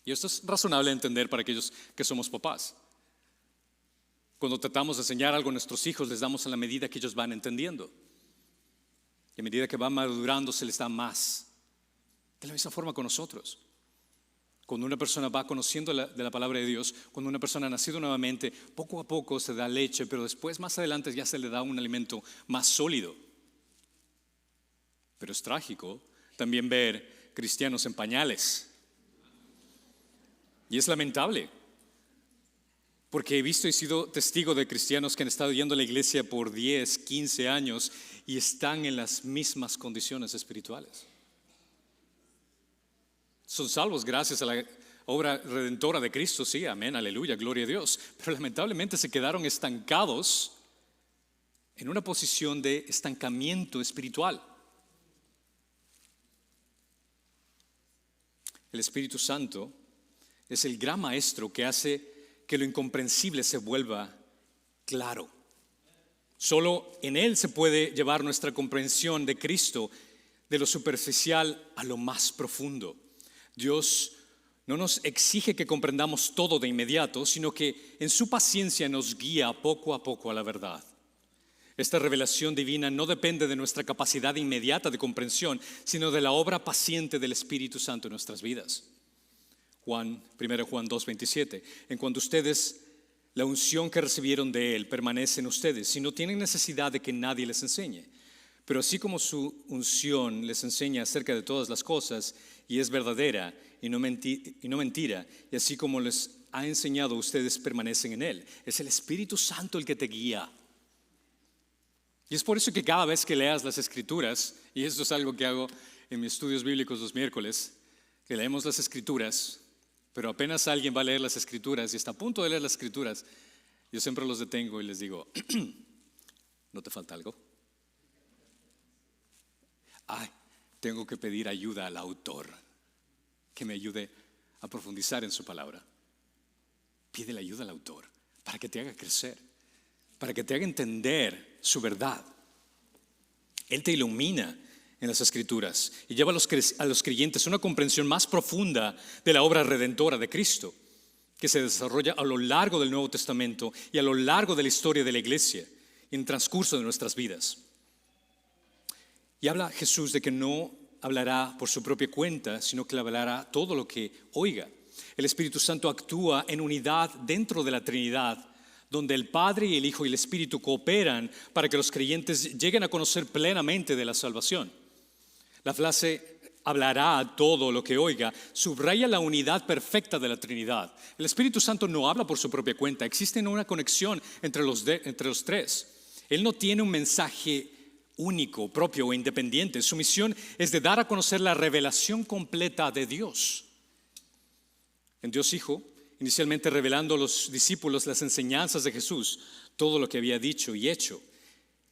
Y esto es razonable de entender para aquellos que somos papás. Cuando tratamos de enseñar algo a nuestros hijos, les damos a la medida que ellos van entendiendo. Y a medida que van madurando, se les da más. De la misma forma con nosotros. Cuando una persona va conociendo de la palabra de Dios, cuando una persona ha nacido nuevamente, poco a poco se da leche, pero después, más adelante, ya se le da un alimento más sólido. Pero es trágico también ver cristianos en pañales. Y es lamentable, porque he visto y sido testigo de cristianos que han estado yendo a la iglesia por 10, 15 años y están en las mismas condiciones espirituales. Son salvos gracias a la obra redentora de Cristo, sí, amén, aleluya, gloria a Dios. Pero lamentablemente se quedaron estancados en una posición de estancamiento espiritual. El Espíritu Santo es el gran maestro que hace que lo incomprensible se vuelva claro. Solo en Él se puede llevar nuestra comprensión de Cristo de lo superficial a lo más profundo. Dios no nos exige que comprendamos todo de inmediato, sino que en su paciencia nos guía poco a poco a la verdad. Esta revelación divina no depende de nuestra capacidad inmediata de comprensión, sino de la obra paciente del Espíritu Santo en nuestras vidas. 1 Juan 2:27. En cuanto ustedes, la unción que recibieron de Él permanece en ustedes, y no tienen necesidad de que nadie les enseñe. Pero así como su unción les enseña acerca de todas las cosas y es verdadera y no mentira, y así como les ha enseñado, ustedes permanecen en Él. Es el Espíritu Santo el que te guía. Y es por eso que cada vez que leas las Escrituras, y esto es algo que hago en mis estudios bíblicos los miércoles, que leemos las Escrituras, pero apenas alguien va a leer las Escrituras y está a punto de leer las Escrituras, yo siempre los detengo y les digo, ¿no te falta algo? Tengo que pedir ayuda al autor, que me ayude a profundizar en su palabra. Pídele ayuda al autor para que te haga crecer, para que te haga entender su verdad. Él te ilumina en las Escrituras y lleva a los creyentes una comprensión más profunda de la obra redentora de Cristo, que se desarrolla a lo largo del Nuevo Testamento y a lo largo de la historia de la iglesia y en el transcurso de nuestras vidas. Y habla Jesús de que no hablará por su propia cuenta, sino que le hablará todo lo que oiga. El Espíritu Santo actúa en unidad dentro de la Trinidad, donde el Padre y el Hijo y el Espíritu cooperan para que los creyentes lleguen a conocer plenamente de la salvación. La frase hablará todo lo que oiga subraya la unidad perfecta de la Trinidad. El Espíritu Santo no habla por su propia cuenta, existe una conexión entre los tres. Él no tiene un mensaje único, propio o independiente. Su misión es de dar a conocer la revelación completa de Dios. En Dios Hijo, inicialmente revelando a los discípulos las enseñanzas de Jesús, todo lo que había dicho y hecho,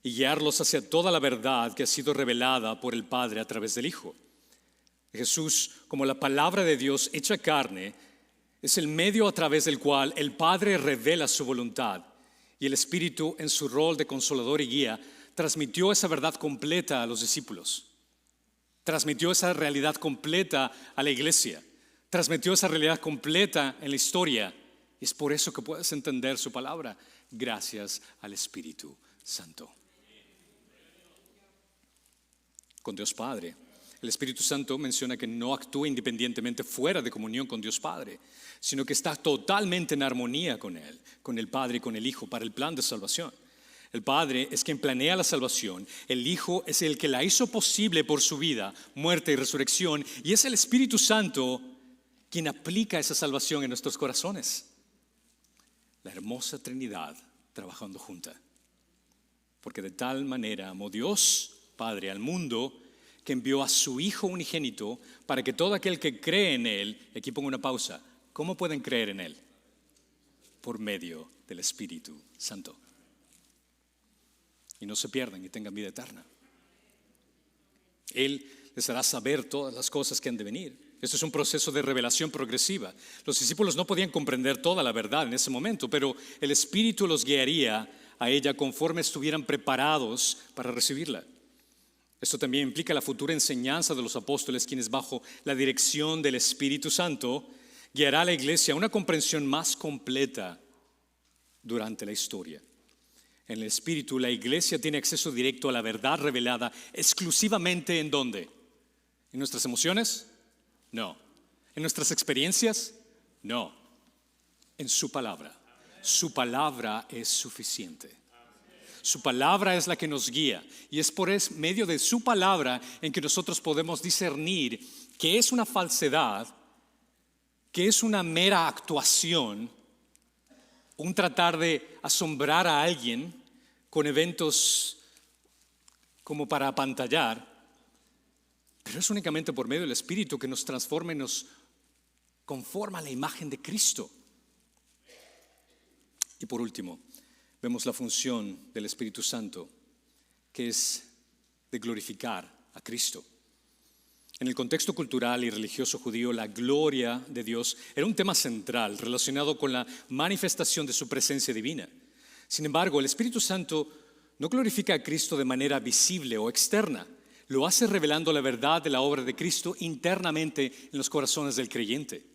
y guiarlos hacia toda la verdad que ha sido revelada por el Padre a través del Hijo. Jesús, como la palabra de Dios hecha carne, es el medio a través del cual el Padre revela su voluntad, y el Espíritu, en su rol de consolador y guía, transmitió esa verdad completa a los discípulos, transmitió esa realidad completa a la iglesia, transmitió esa realidad completa en la historia. Y es por eso que puedes entender su palabra, gracias al Espíritu Santo. Con Dios Padre, el Espíritu Santo menciona que no actúa independientemente fuera de comunión con Dios Padre, sino que está totalmente en armonía con Él, con el Padre y con el Hijo para el plan de salvación. El Padre es quien planea la salvación, el Hijo es el que la hizo posible por su vida, muerte y resurrección, y es el Espíritu Santo quien aplica esa salvación en nuestros corazones. La hermosa Trinidad trabajando junta, porque de tal manera amó Dios Padre al mundo, que envió a su Hijo unigénito para que todo aquel que cree en Él, y aquí pongo una pausa, ¿cómo pueden creer en Él? Por medio del Espíritu Santo. Y no se pierdan y tengan vida eterna. Él les hará saber todas las cosas que han de venir. Esto es un proceso de revelación progresiva. Los discípulos no podían comprender toda la verdad en ese momento, pero el Espíritu los guiaría a ella conforme estuvieran preparados para recibirla. Esto también implica la futura enseñanza de los apóstoles, quienes bajo la dirección del Espíritu Santo guiará a la iglesia a una comprensión más completa durante la historia. En el Espíritu, la iglesia tiene acceso directo a la verdad revelada exclusivamente ¿en dónde? ¿En nuestras emociones? No. ¿En nuestras experiencias? No. En su palabra. Su palabra es suficiente. Su palabra es la que nos guía y es por medio de su palabra en que nosotros podemos discernir qué es una falsedad, qué es una mera actuación, un tratar de asombrar a alguien con eventos como para apantallar, pero es únicamente por medio del Espíritu que nos transforma y nos conforma a la imagen de Cristo. Y por último, vemos la función del Espíritu Santo, que es de glorificar a Cristo. En el contexto cultural y religioso judío, la gloria de Dios era un tema central relacionado con la manifestación de su presencia divina. Sin embargo, el Espíritu Santo no glorifica a Cristo de manera visible o externa. Lo hace revelando la verdad de la obra de Cristo internamente en los corazones del creyente.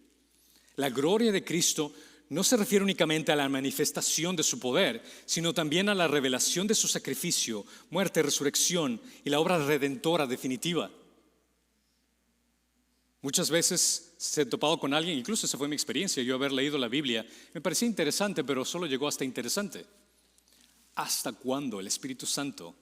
La gloria de Cristo no se refiere únicamente a la manifestación de su poder, sino también a la revelación de su sacrificio, muerte, resurrección y la obra redentora definitiva. Muchas veces se he topado con alguien, incluso esa fue mi experiencia, yo haber leído la Biblia, me parecía interesante, pero solo llegó hasta interesante. Hasta cuando el Espíritu Santo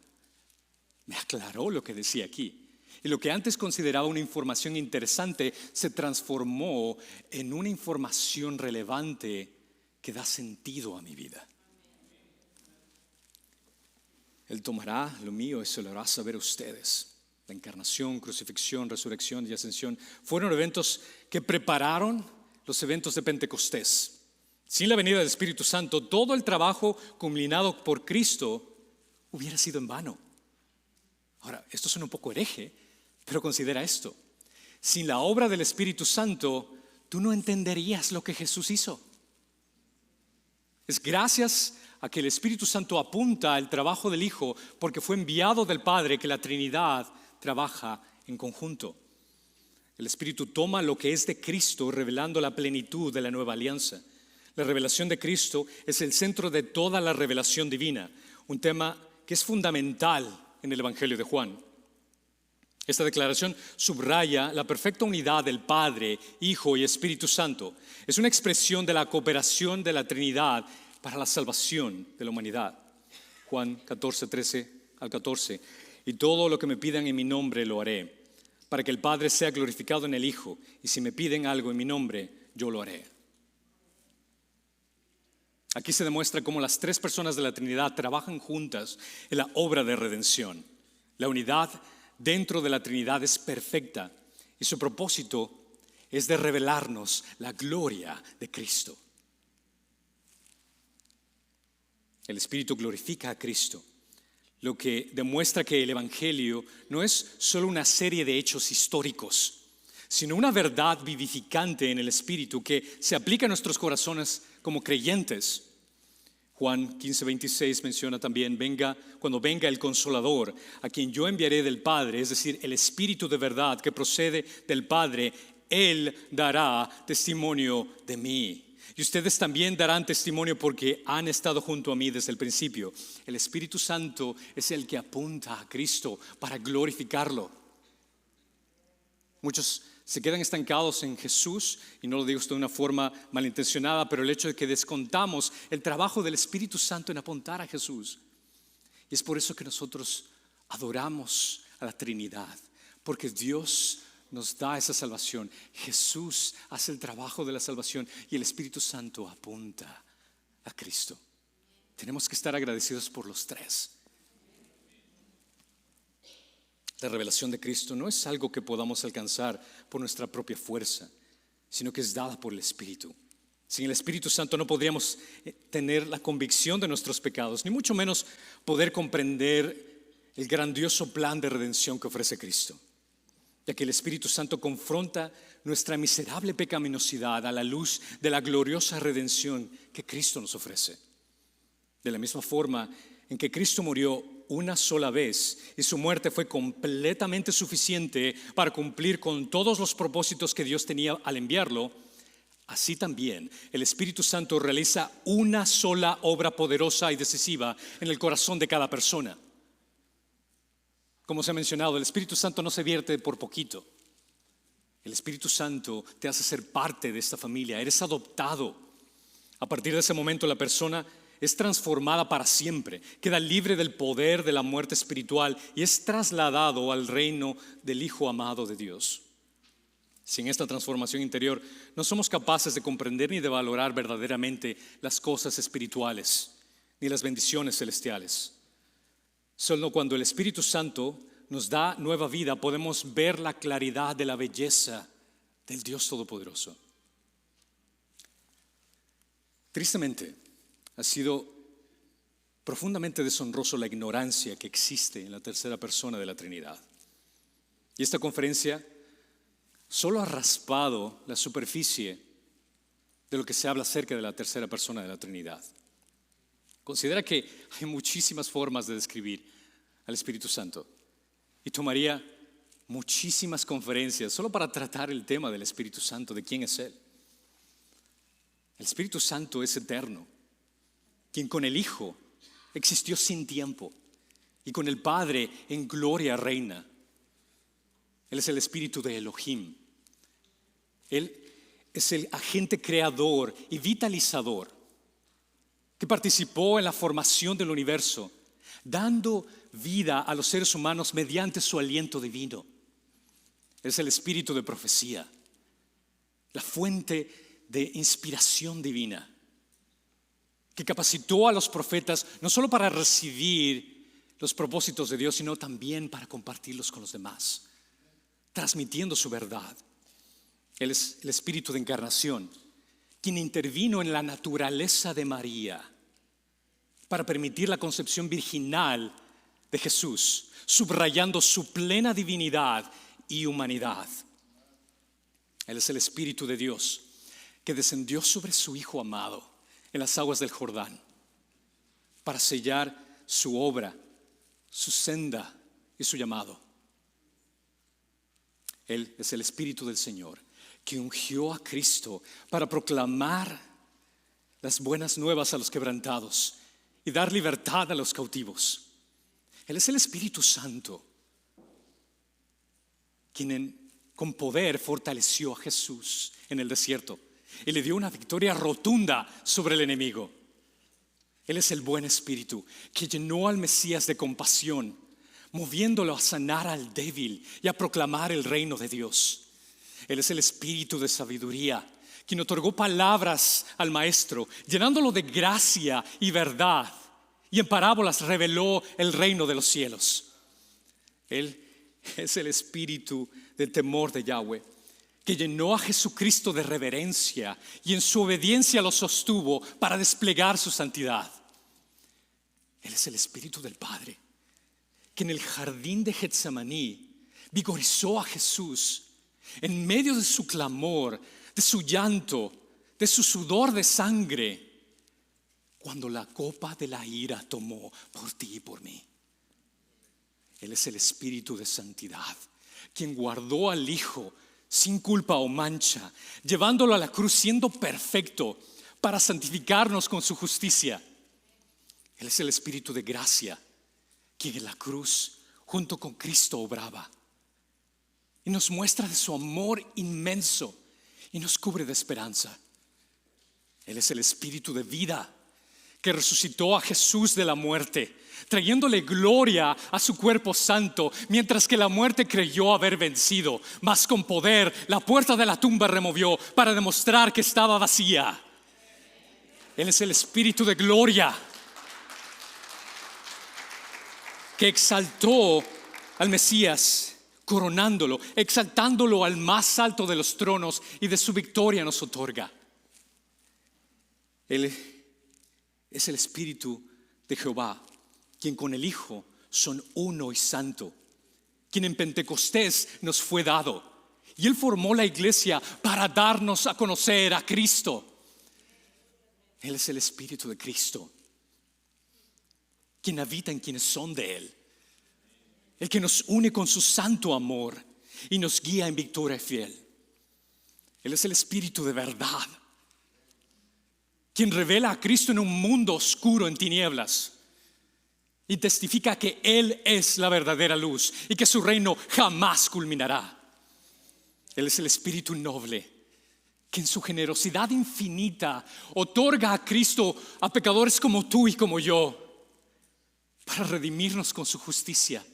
me aclaró lo que decía aquí. Y lo que antes consideraba una información interesante se transformó en una información relevante que da sentido a mi vida. Él tomará lo mío y se lo hará saber a ustedes. La encarnación, crucifixión, resurrección y ascensión fueron eventos que prepararon los eventos de Pentecostés. Sin la venida del Espíritu Santo, todo el trabajo culminado por Cristo hubiera sido en vano. Ahora, esto suena un poco hereje, pero considera esto. Sin la obra del Espíritu Santo, tú no entenderías lo que Jesús hizo. Es gracias a que el Espíritu Santo apunta al trabajo del Hijo, porque fue enviado del Padre, que la Trinidad trabaja en conjunto. El Espíritu toma lo que es de Cristo, revelando la plenitud de la nueva alianza. La revelación de Cristo es el centro de toda la revelación divina, un tema que es fundamental en el Evangelio de Juan. Esta declaración subraya la perfecta unidad del Padre, Hijo y Espíritu Santo. Es una expresión de la cooperación de la Trinidad para la salvación de la humanidad. Juan 14, 13 al 14. Y todo lo que me pidan en mi nombre lo haré, para que el Padre sea glorificado en el Hijo. Y si me piden algo en mi nombre, yo lo haré. Aquí se demuestra cómo las tres personas de la Trinidad trabajan juntas en la obra de redención. La unidad dentro de la Trinidad es perfecta y su propósito es de revelarnos la gloria de Cristo. El Espíritu glorifica a Cristo, lo que demuestra que el Evangelio no es solo una serie de hechos históricos, sino una verdad vivificante en el Espíritu que se aplica a nuestros corazones como creyentes. Juan 15:26 menciona también, cuando venga el Consolador, a quien yo enviaré del Padre, es decir, el Espíritu de verdad que procede del Padre, Él dará testimonio de mí. Y ustedes también darán testimonio porque han estado junto a mí desde el principio. El Espíritu Santo es el que apunta a Cristo para glorificarlo. Muchos se quedan estancados en Jesús, y no lo digo esto de una forma malintencionada, pero el hecho de que descontamos el trabajo del Espíritu Santo en apuntar a Jesús. Y es por eso que nosotros adoramos a la Trinidad, porque Dios nos da esa salvación. Jesús hace el trabajo de la salvación y el Espíritu Santo apunta a Cristo. Tenemos que estar agradecidos por los tres. La revelación de Cristo no es algo que podamos alcanzar por nuestra propia fuerza, sino que es dada por el Espíritu. Sin el Espíritu Santo no podríamos tener la convicción de nuestros pecados, ni mucho menos poder comprender el grandioso plan de redención que ofrece Cristo. ya que el Espíritu Santo confronta nuestra miserable pecaminosidad a la luz de la gloriosa redención que Cristo nos ofrece. De la misma forma en que Cristo murió una sola vez y su muerte fue completamente suficiente para cumplir con todos los propósitos que Dios tenía al enviarlo, así también el Espíritu Santo realiza una sola obra poderosa y decisiva en el corazón de cada persona. Como se ha mencionado, el Espíritu Santo no se vierte por poquito. El Espíritu Santo te hace ser parte de esta familia, eres adoptado. A partir de ese momento la persona es transformada para siempre, queda libre del poder de la muerte espiritual y es trasladado al reino del Hijo amado de Dios. Sin esta transformación interior no somos capaces de comprender ni de valorar verdaderamente las cosas espirituales ni las bendiciones celestiales. Solo cuando el Espíritu Santo nos da nueva vida podemos ver la claridad de la belleza del Dios Todopoderoso. Tristemente, ha sido profundamente deshonroso la ignorancia que existe en la tercera persona de la Trinidad. Y esta conferencia solo ha raspado la superficie de lo que se habla acerca de la tercera persona de la Trinidad. Considera que hay muchísimas formas de describir al Espíritu Santo y tomaría muchísimas conferencias solo para tratar el tema del Espíritu Santo, de quién es Él. El Espíritu Santo es eterno, quien con el Hijo existió sin tiempo y con el Padre en gloria reina. Él es el Espíritu de Elohim. Él es el agente creador y vitalizador que participó en la formación del universo, dando vida a los seres humanos mediante su aliento divino. Él es el Espíritu de profecía, la fuente de inspiración divina, que capacitó a los profetas no solo para recibir los propósitos de Dios, sino también para compartirlos con los demás, transmitiendo su verdad. Él es el Espíritu de encarnación, quien intervino en la naturaleza de María para permitir la concepción virginal de Jesús, subrayando su plena divinidad y humanidad. Él es el Espíritu de Dios que descendió sobre su Hijo amado en las aguas del Jordán para sellar su obra, su senda y su llamado. Él es el Espíritu del Señor que ungió a Cristo para proclamar las buenas nuevas a los quebrantados y dar libertad a los cautivos. Él es el Espíritu Santo quien con poder fortaleció a Jesús en el desierto y le dio una victoria rotunda sobre el enemigo. Él es el buen Espíritu que llenó al Mesías de compasión, moviéndolo a sanar al débil y a proclamar el reino de Dios. Él es el Espíritu de sabiduría, quien otorgó palabras al Maestro, llenándolo de gracia y verdad, y en parábolas reveló el reino de los cielos. Él es el Espíritu del temor de Yahweh, que llenó a Jesucristo de reverencia y en su obediencia lo sostuvo para desplegar su santidad. Él es el Espíritu del Padre, que en el jardín de Getsemaní vigorizó a Jesús en medio de su clamor, de su llanto, de su sudor de sangre, cuando la copa de la ira tomó por ti y por mí. Él es el Espíritu de santidad, quien guardó al Hijo sin culpa o mancha, llevándolo a la cruz siendo perfecto para santificarnos con su justicia. Él es el Espíritu de gracia, quien en la cruz junto con Cristo obraba y nos muestra de su amor inmenso y nos cubre de esperanza. Él es el Espíritu de vida que resucitó a Jesús de la muerte, trayéndole gloria a su cuerpo santo, mientras que la muerte creyó haber vencido, mas con poder la puerta de la tumba removió para demostrar que estaba vacía. Él es el Espíritu de gloria que exaltó al Mesías, coronándolo, exaltándolo al más alto de los tronos, y de su victoria nos otorga. Él es el Espíritu de Jehová, quien con el Hijo son uno y santo, quien en Pentecostés nos fue dado. Y Él formó la iglesia para darnos a conocer a Cristo. Él es el Espíritu de Cristo, quien habita en quienes son de Él. El que nos une con su santo amor y nos guía en victoria fiel. Él es el Espíritu de verdad, quien revela a Cristo en un mundo oscuro, en tinieblas, y testifica que Él es la verdadera luz y que su reino jamás culminará. Él es el Espíritu noble, que en su generosidad infinita otorga a Cristo a pecadores como tú y como yo, para redimirnos con su justicia.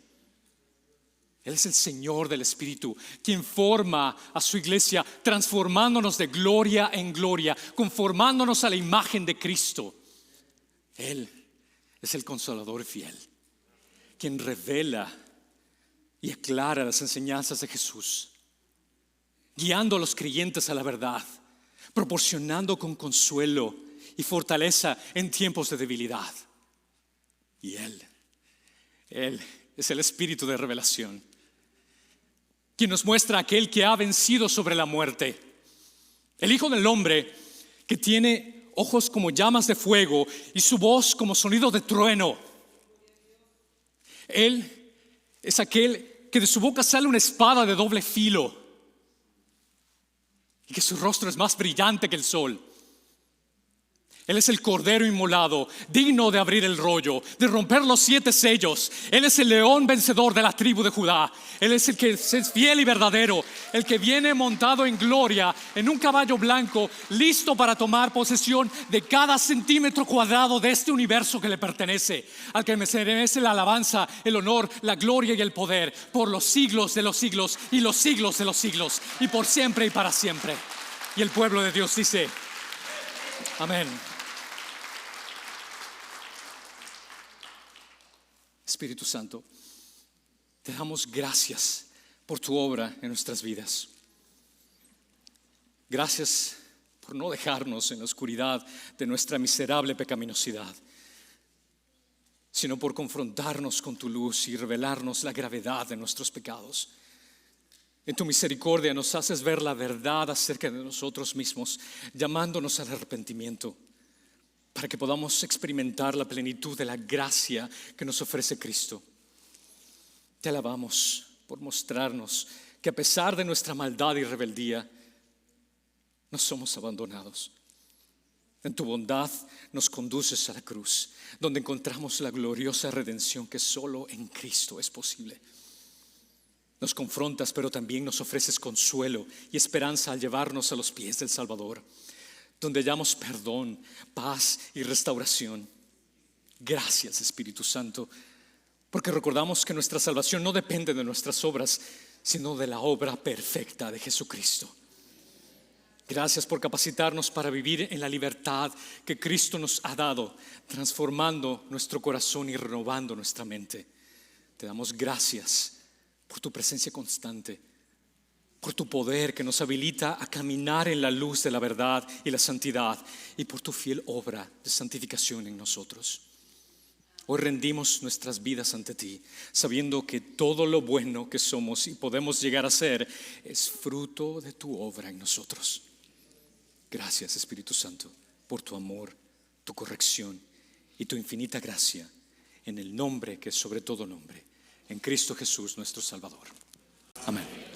Él es el Señor del Espíritu, quien forma a su iglesia, transformándonos de gloria en gloria, conformándonos a la imagen de Cristo. Él es el Consolador fiel, quien revela y aclara las enseñanzas de Jesús, guiando a los creyentes a la verdad, proporcionando con consuelo y fortaleza en tiempos de debilidad. Y Él es el Espíritu de revelación, quien nos muestra a aquel que ha vencido sobre la muerte. El Hijo del Hombre, que tiene ojos como llamas de fuego y su voz como sonido de trueno. Él es aquel que de su boca sale una espada de doble filo y que su rostro es más brillante que el sol. Él es el Cordero inmolado, digno de abrir el rollo, de romper los 7 sellos. Él es el león vencedor de la tribu de Judá. Él es el que es fiel y verdadero, el que viene montado en gloria, en un caballo blanco, listo para tomar posesión de cada centímetro cuadrado de este universo que le pertenece, al que merece la alabanza, el honor, la gloria y el poder, por los siglos de los siglos y los siglos de los siglos, y por siempre y para siempre. Y el pueblo de Dios dice: amén. Espíritu Santo, te damos gracias por tu obra en nuestras vidas. Gracias por no dejarnos en la oscuridad de nuestra miserable pecaminosidad, sino por confrontarnos con tu luz y revelarnos la gravedad de nuestros pecados. En tu misericordia nos haces ver la verdad acerca de nosotros mismos, llamándonos al arrepentimiento, para que podamos experimentar la plenitud de la gracia que nos ofrece Cristo. Te alabamos por mostrarnos que a pesar de nuestra maldad y rebeldía, no somos abandonados. En tu bondad nos conduces a la cruz, donde encontramos la gloriosa redención que solo en Cristo es posible. Nos confrontas, pero también nos ofreces consuelo y esperanza al llevarnos a los pies del Salvador, donde hallamos perdón, paz y restauración. Gracias, Espíritu Santo, porque recordamos que nuestra salvación no depende de nuestras obras, sino de la obra perfecta de Jesucristo. Gracias por capacitarnos para vivir en la libertad que Cristo nos ha dado, transformando nuestro corazón y renovando nuestra mente. Te damos gracias por tu presencia constante, por tu poder que nos habilita a caminar en la luz de la verdad y la santidad, y por tu fiel obra de santificación en nosotros. Hoy rendimos nuestras vidas ante ti, sabiendo que todo lo bueno que somos y podemos llegar a ser es fruto de tu obra en nosotros. Gracias, Espíritu Santo, por tu amor, tu corrección y tu infinita gracia, en el nombre que es sobre todo nombre, en Cristo Jesús nuestro Salvador. Amén.